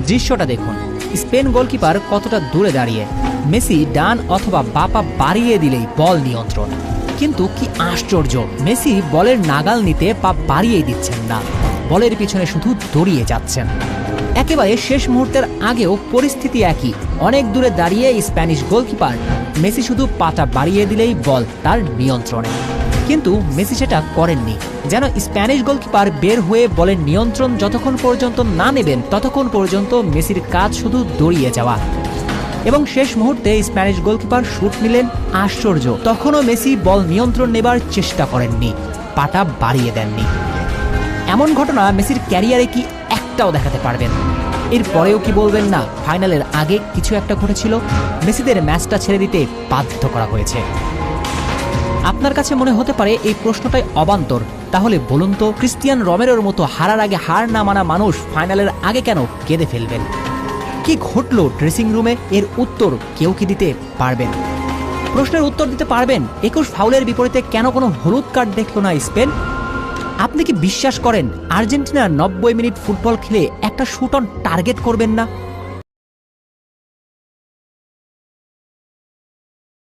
দৃশ্যটা দেখুন, Spain goalkeeper কতটা দূরে দাঁড়িয়ে। মেসি ডান অথবা বাঁ পা বাড়িয়ে দিলেই বল নিয়ন্ত্রণ। কিন্তু কি আশ্চর্য, মেসি বলের নাগাল নিতে পা বাড়িয়ে দিচ্ছেন না, বলের পিছনে শুধু দৌড়িয়ে যাচ্ছেন। একেবারে শেষ মুহূর্তের আগেও পরিস্থিতি একই, অনেক দূরে দাঁড়িয়ে স্প্যানিশ গোলকিপার। মেসি শুধু পাটা বাড়িয়ে দিলেই বল তার নিয়ন্ত্রণে। কিন্তু মেসি সেটা করেননি, যেন স্প্যানিশ গোলকিপার বের হয়ে বলের নিয়ন্ত্রণ যতক্ষণ পর্যন্ত না নেবেন ততক্ষণ পর্যন্ত মেসির কাজ শুধু দৌড়িয়ে যাওয়া। এবং শেষ মুহূর্তে স্প্যানিশ গোলকিপার শুট নিলেন। আশ্চর্য, তখনও মেসি বল নিয়ন্ত্রণ নেবার চেষ্টা করেননি, পাটা বাড়িয়ে দেননি। এমন ঘটনা মেসির ক্যারিয়ারে কি একটাও দেখাতে পারবেন? এরপরেও কি বলবেন না ফাইনালের আগে কিছু একটা ঘটেছিল, মেসিদের ম্যাচটা ছেড়ে দিতে বাধ্য করা হয়েছে? আপনার কাছে মনে হতে পারে এই প্রশ্নটাই অবান্তর। তাহলে বলুন তো, ক্রিস্টিয়ান রোমেরোর মতো হারার আগে হার না মানা মানুষ ফাইনালের আগে কেন কেঁদে ফেলবেন? কি ঘটলো ড্রেসিং রুমে? এর উত্তর কেউ কি দিতে পারবেন? প্রশ্নের উত্তর দিতে পারবেন 21 ফাউলের বিপরীতে কেন কোনো হলুদ কার্ড দেখলো না স্পেন? আপনি কি বিশ্বাস করেন আর্জেন্টিনা 90 মিনিট ফুটবল খেলে একটা শুট অন টার্গেট করবেন না?